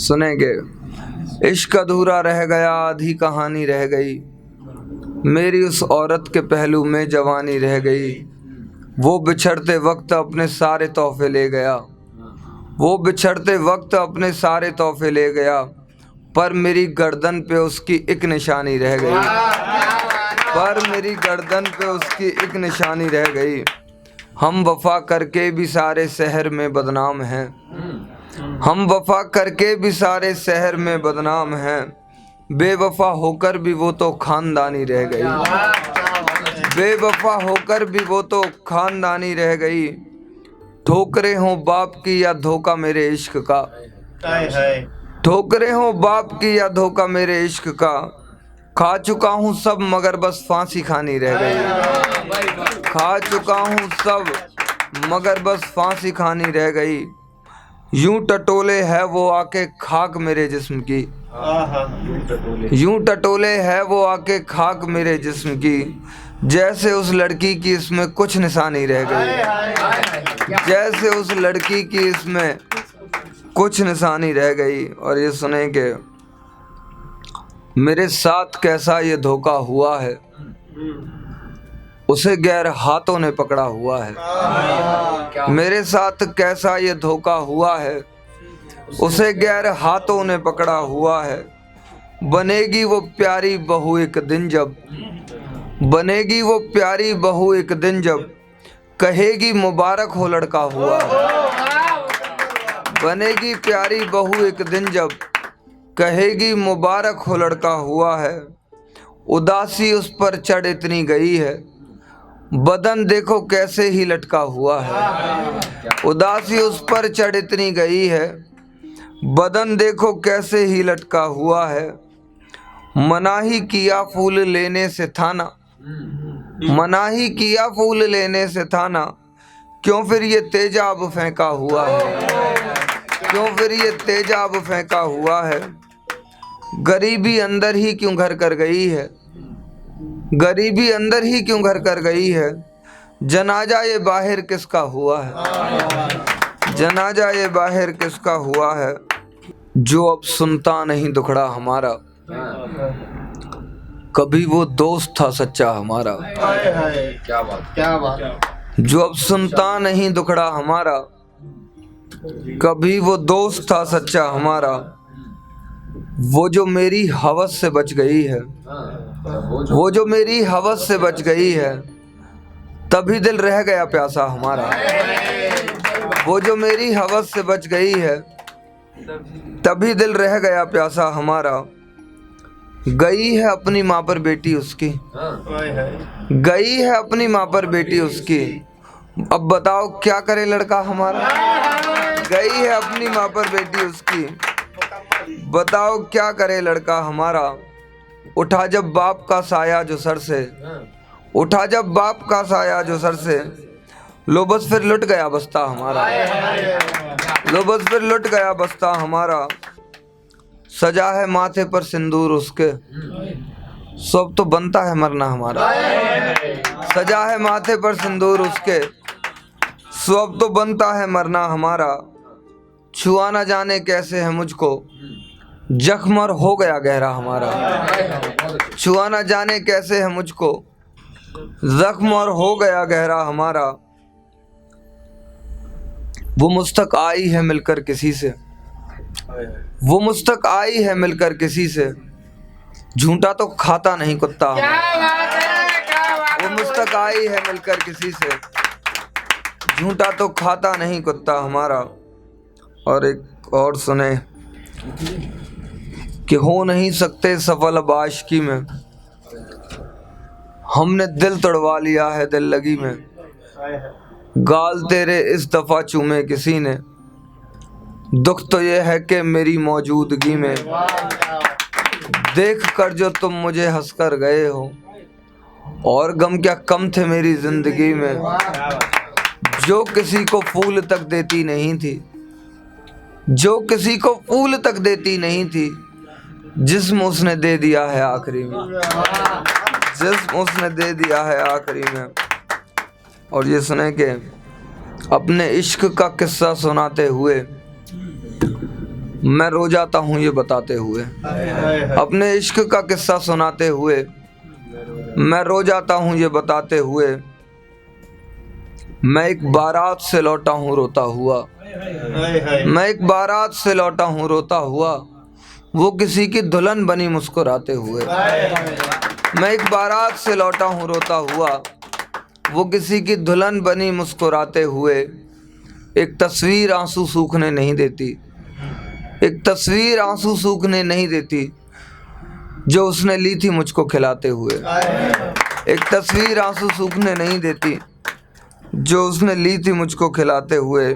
सुनेंगे। इश्क अधूरा रह गया, आधी कहानी रह गई, मेरी उस औरत के पहलू में जवानी रह गई। वो बिछड़ते वक्त अपने सारे तोहफे ले गया, वो बिछड़ते वक्त अपने सारे तोहफे ले गया, पर मेरी गर्दन पे उसकी एक निशानी रह गई, पर मेरी गर्दन पे उसकी एक निशानी रह गई। हम वफा करके भी सारे शहर में बदनाम हैं, हम वफा करके भी सारे शहर में बदनाम हैं, बेवफा होकर भी वो तो खानदानी रह गई, बेवफा होकर भी वो तो खानदानी रह गई। ठोकरें हों बाप की या धोखा मेरे इश्क का, ठोकरें हों बाप की या धोखा मेरे इश्क का, खा चुका हूँ सब मगर बस फांसी खानी रह गई, खा चुका हूँ सब मगर बस फांसी खानी रह गई। यूं टटोले है वो आके खाक मेरे जिस्म की, यूं टटोले है वो आके खाक मेरे जिस्म की, जैसे उस लड़की की इसमें कुछ निशानी रह गई, जैसे उस लड़की की इसमें कुछ निशानी रह गई। और ये सुने कि मेरे साथ कैसा ये धोखा हुआ है, उसे गैर हाथों ने पकड़ा हुआ है। मेरे साथ कैसा ये धोखा हुआ है, उसे गैर हाथों ने पकड़ा हुआ है। बनेगी वो प्यारी बहू एक दिन जब, बनेगी वो प्यारी बहू एक दिन जब, कहेगी मुबारक हो लड़का हुआ है। बनेगी प्यारी बहू एक दिन जब, कहेगी मुबारक हो लड़का हुआ है। उदासी उस पर चढ़ इतनी गई है, बदन देखो कैसे ही लटका हुआ है। उदासी उस पर चढ़ इतनी गई है, बदन देखो कैसे ही लटका हुआ है। मनाही किया फूल लेने से थाना, मनाही किया फूल लेने से थाना, क्यों फिर ये तेजाब फेंका हुआ है, क्यों फिर ये तेजाब फेंका हुआ है। गरीबी अंदर ही क्यों घर कर गई है, गरीबी अंदर ही क्यों घर कर गई है। जनाजा ये बाहर किसका हुआ है, जनाजा ये बाहर किसका हुआ है। जो अब सुनता नहीं दुखड़ा हमारा, कभी वो दोस्त था सच्चा हमारा। क्या बात, क्या बात। जो अब सुनता नहीं दुखड़ा हमारा, कभी वो दोस्त था सच्चा हमारा। वो जो मेरी हवस से बच गई है, वो जो मेरी हवस से बच गई है, तभी दिल रह गया प्यासा हमारा। वो जो मेरी हवस से बच गई है, तभी दिल रह गया प्यासा हमारा। गई है अपनी माँ पर बेटी उसकी, गई है अपनी माँ पर बेटी उसकी, अब बताओ क्या करे लड़का हमारा। गई है अपनी माँ पर बेटी उसकी, बताओ क्या करे लड़का हमारा। उठा जब बाप का साया जो सर से, उठा जब बाप का साया जो सर से, लो बस फिर लुट गया बस्ता हमारा, लो बस फिर लुट गया बस्ता हमारा। सजा है माथे पर सिंदूर उसके, सब तो बनता है मरना हमारा। सजा है माथे पर सिंदूर उसके, सब तो बनता है मरना हमारा। छुआ न जाने कैसे है मुझको, जख्म और हो गया गहरा हमारा। छुआ न जाने कैसे है मुझको, जख्म और हो गया गहरा हमारा। वो मुझतक आई है मिलकर किसी से, वो मुझतक आई है मिलकर किसी से, झूठा तो खाता नहीं कुत्ता हमारा। वो मुझतक आई है मिलकर किसी से, झूठा तो खाता नहीं कुत्ता हमारा। और एक और सुने कि हो नहीं सकते सफल अब आशिकी में, हमने दिल तोड़वा लिया है दिल लगी में। गाल तेरे इस दफा चूमे किसी ने, दुख तो ये है कि मेरी मौजूदगी में। देख कर जो तुम मुझे हंस कर गए हो, और गम क्या कम थे मेरी जिंदगी में। जो किसी को फूल तक देती नहीं थी, जो किसी को फूल तक देती नहीं थी, जिस्म उसने दे दिया है आखिरी में, जिस्म उसने दे दिया है आखिरी में। और ये सुने कि अपने इश्क का किस्सा सुनाते हुए मैं रो जाता हूँ ये बताते हुए, अपने इश्क का किस्सा सुनाते हुए। मैं रो जाता हूँ ये बताते हुए, मैं एक बारात से लौटा हूँ रोता हुआ। मैं एक बारात से लौटा हूँ रोता हुआ, वो किसी की दुल्हन बनी मुस्कुराते हुए। मैं एक बारात से लौटा हूँ रोता हुआ, वो किसी की दुल्हन बनी मुस्कुराते हुए। एक तस्वीर आंसू सूखने नहीं देती, एक तस्वीर आंसू सूखने नहीं देती, जो उसने ली थी मुझको खिलाते हुए। एक तस्वीर आंसू सूखने नहीं देती, जो उसने ली थी मुझको खिलाते हुए।